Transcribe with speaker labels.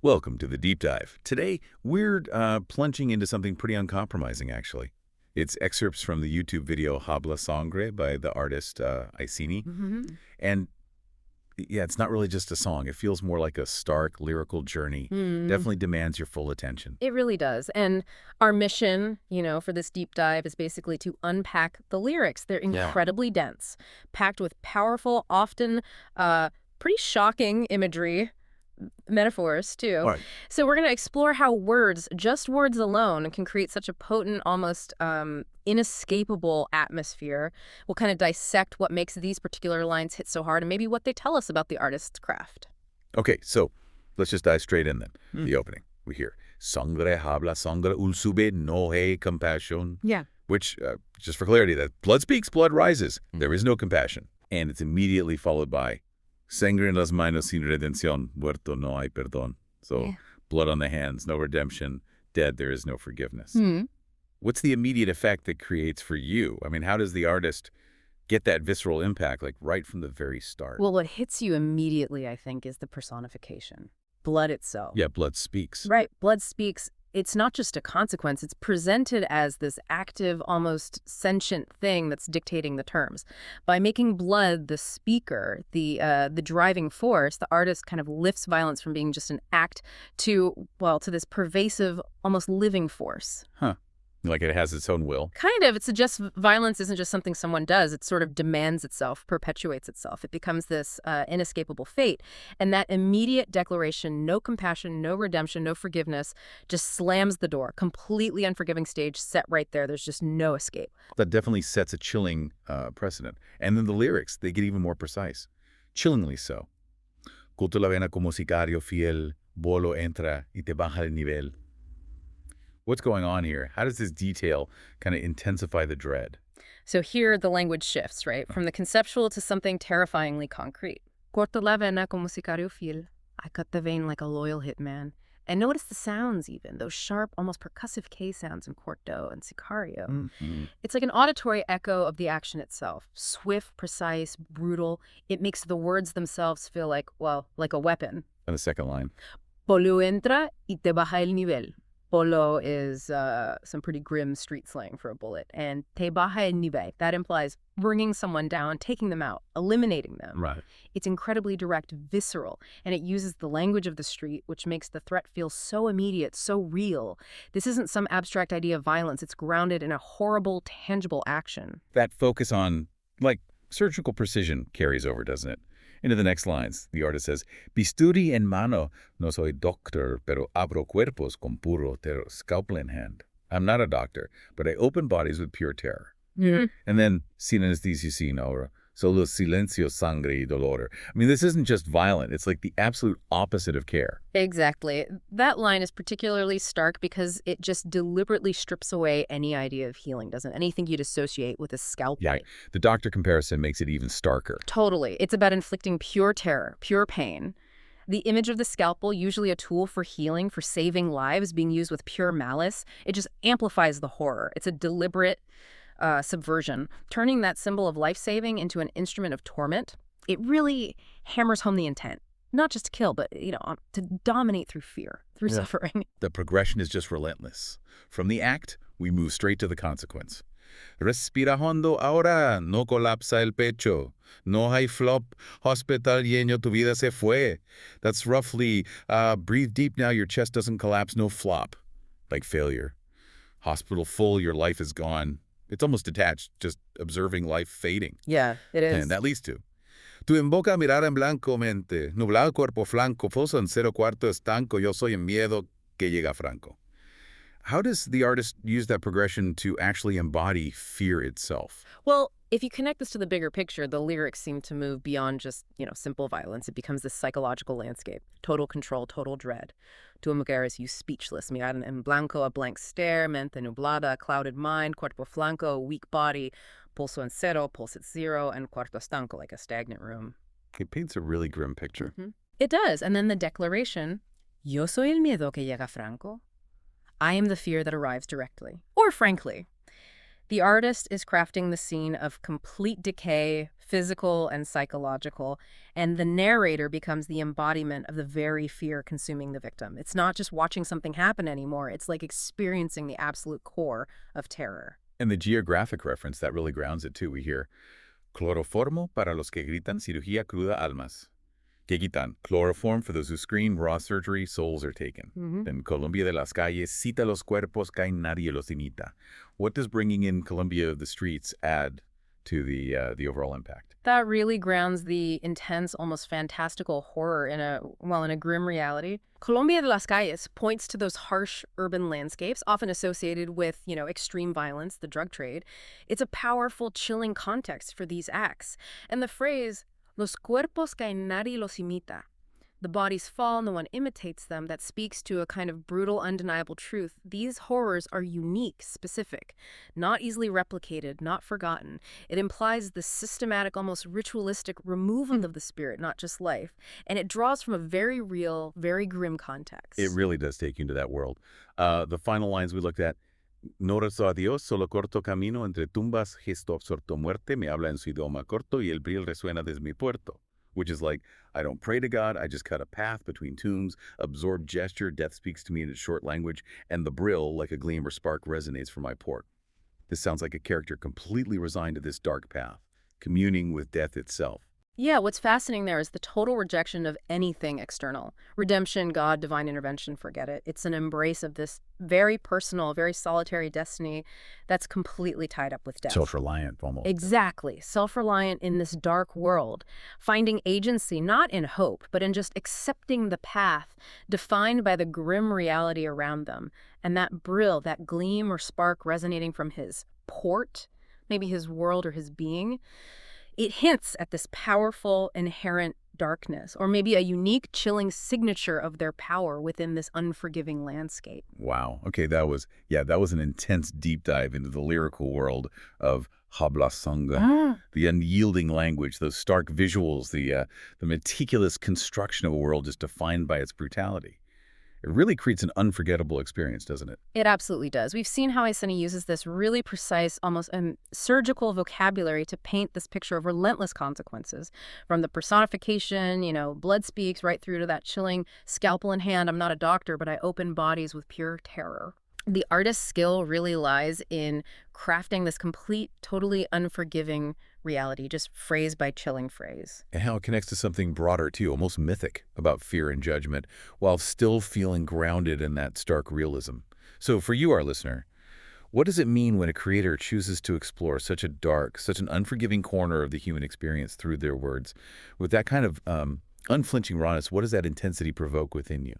Speaker 1: Welcome to the Deep Dive. Today, we're plunging into something pretty uncompromising, actually. It's excerpts from the YouTube video Habla Sangre by the artist Iceni. And yeah, it's not really just a song. It feels more like a stark, lyrical journey. Definitely demands your full attention.
Speaker 2: It really does. And our mission, for this deep dive is basically to unpack the lyrics. They're incredibly dense, packed with powerful, often pretty shocking imagery, metaphors too.
Speaker 1: Right.
Speaker 2: So we're going to explore how words, just words alone, can create such a potent, almost inescapable atmosphere. We'll kind of dissect what makes these particular lines hit so hard and maybe what they tell us about the artist's craft.
Speaker 1: Okay, so let's just dive straight in then. The opening. We hear, Sangre habla sangre ulsube no hay compassion.
Speaker 2: Yeah.
Speaker 1: Which, just for clarity, that blood speaks, blood rises. There is no compassion. And it's immediately followed by, Sangre en las manos sin redención, muerto no hay perdón. So, blood on the hands, no redemption, dead, there is no forgiveness. What's the immediate effect that creates for you? I mean, how does the artist get that visceral impact, like right from the very start?
Speaker 2: Well, what hits you immediately, I think, is the personification. Blood itself.
Speaker 1: Yeah, blood speaks.
Speaker 2: Right. Blood speaks. It's not just a consequence. It's presented as this active, almost sentient thing that's dictating the terms. By making blood the speaker, the driving force, the artist kind of lifts violence from being just an act to this pervasive, almost living force.
Speaker 1: Huh. Like it has its own will.
Speaker 2: Kind of. It suggests violence isn't just something someone does. It sort of demands itself, perpetuates itself. It becomes this inescapable fate. And that immediate declaration, no compassion, no redemption, no forgiveness, just slams the door. Completely unforgiving stage set right there. There's just no escape.
Speaker 1: That definitely sets a chilling precedent. And then the lyrics, they get even more precise. Chillingly so. Culto la vena como sicario fiel, bolo entra y te baja el nivel. What's going on here? How does this detail kind of intensify the dread?
Speaker 2: So here the language shifts, right? From the conceptual to something terrifyingly concrete. Corto la vena como sicario fiel. I cut the vein like a loyal hitman. And notice the sounds even, those sharp, almost percussive K sounds in corto and sicario. It's like an auditory echo of the action itself. Swift, precise, brutal. It makes the words themselves feel like a weapon.
Speaker 1: And the second line.
Speaker 2: Polo entra y te baja el nivel. Polo is some pretty grim street slang for a bullet. And te baja el nivel, that implies bringing someone down, taking them out, eliminating them.
Speaker 1: Right.
Speaker 2: It's incredibly direct, visceral, and it uses the language of the street, which makes the threat feel so immediate, so real. This isn't some abstract idea of violence. It's grounded in a horrible, tangible action.
Speaker 1: That focus on, like, surgical precision carries over, doesn't it? Into the next lines, the artist says, Bisturi en mano, no soy doctor, pero abro cuerpos con puro scalpel in hand. I'm not a doctor, but I open bodies with pure terror. And then, sin anaesthesia sin ahora, solo silencio, sangre y dolor. I mean, this isn't just violent. It's like the absolute opposite of care.
Speaker 2: Exactly. That line is particularly stark because it just deliberately strips away any idea of healing, doesn't anything you'd associate with a scalpel.
Speaker 1: Yeah, the doctor comparison makes it even starker.
Speaker 2: Totally. It's about inflicting pure terror, pure pain. The image of the scalpel, usually a tool for healing, for saving lives, being used with pure malice, it just amplifies the horror. It's a deliberate subversion, turning that symbol of life-saving into an instrument of torment. It really hammers home the intent, not just to kill, but to dominate through fear, through suffering.
Speaker 1: The progression is just relentless. From the act, we move straight to the consequence. Respira hondo ahora, no colapsa el pecho. No hay flop, hospital lleno, tu vida se fue. That's roughly, breathe deep now, your chest doesn't collapse, no flop. Like failure. Hospital full, your life is gone. It's almost detached, just observing life fading.
Speaker 2: Yeah, it is.
Speaker 1: And that leads to, tu emboca mirar en blanco mente, nublado cuerpo flanco, foso en cero cuarto estanco, yo soy en miedo que llega franco. How does the artist use that progression to actually embody fear itself?
Speaker 2: Well, if you connect this to the bigger picture, the lyrics seem to move beyond just, simple violence. It becomes this psychological landscape. Total control, total dread. Tu mujeres, you speechless. Mirar en blanco, a blank stare. Mente nublada, a clouded mind. Cuerpo flanco, a weak body. Pulso en cero, pulse at zero. And cuarto estanco, like a stagnant room.
Speaker 1: It paints a really grim picture.
Speaker 2: It does. And then the declaration, Yo soy el miedo que llega franco. I am the fear that arrives directly. Or frankly. The artist is crafting the scene of complete decay, physical and psychological, and the narrator becomes the embodiment of the very fear consuming the victim. It's not just watching something happen anymore, it's like experiencing the absolute core of terror.
Speaker 1: And the geographic reference, that really grounds it too. We hear, cloroformo para los que gritan cirugía cruda almas. Que quitan? Chloroform for those who scream, raw surgery, souls are taken. Then Colombia de las calles, cita los cuerpos, que nadie los imita. What does bringing in Colombia of the streets add to the overall impact?
Speaker 2: That really grounds the intense, almost fantastical horror in a grim reality. Colombia de las Calles points to those harsh urban landscapes, often associated with, extreme violence, the drug trade. It's a powerful, chilling context for these acts. And the phrase, los cuerpos que nadie los imita, the bodies fall, no one imitates them, that speaks to a kind of brutal, undeniable truth. These horrors are unique, specific, not easily replicated, not forgotten. It implies the systematic, almost ritualistic removal of the spirit, not just life. And it draws from a very real, very grim context.
Speaker 1: It really does take you into that world. The final lines we looked at, no rezo a Dios, solo corto camino entre tumbas, gesto absorto muerte, me habla en su idioma corto y el bril resuena desde mi puerto. Which is like, I don't pray to God, I just cut a path between tombs, absorbed gesture, death speaks to me in its short language, and the brill, like a gleam or spark, resonates from my port. This sounds like a character completely resigned to this dark path, communing with death itself.
Speaker 2: Yeah, what's fascinating there is the total rejection of anything external. Redemption, God, divine intervention, forget it. It's an embrace of this very personal, very solitary destiny that's completely tied up with death.
Speaker 1: Self-reliant, almost.
Speaker 2: Exactly. Self-reliant in this dark world. Finding agency not in hope, but in just accepting the path defined by the grim reality around them. And that brill, that gleam or spark resonating from his port, maybe his world or his being, it hints at this powerful, inherent darkness, or maybe a unique, chilling signature of their power within this unforgiving landscape.
Speaker 1: Wow. Okay, that was an intense deep dive into the lyrical world of Habla Sangre, the unyielding language, those stark visuals, the meticulous construction of a world just defined by its brutality. It really creates an unforgettable experience, doesn't it?
Speaker 2: It absolutely does. We've seen how iceni uses this really precise, almost surgical vocabulary to paint this picture of relentless consequences. From the personification, blood speaks, right through to that chilling scalpel in hand, I'm not a doctor, but I open bodies with pure terror. The artist's skill really lies in crafting this complete, totally unforgiving reality, just phrase by chilling phrase.
Speaker 1: And how it connects to something broader, too, almost mythic, about fear and judgment, while still feeling grounded in that stark realism. So for you, our listener, what does it mean when a creator chooses to explore such a dark, such an unforgiving corner of the human experience through their words? With that kind of unflinching rawness, what does that intensity provoke within you?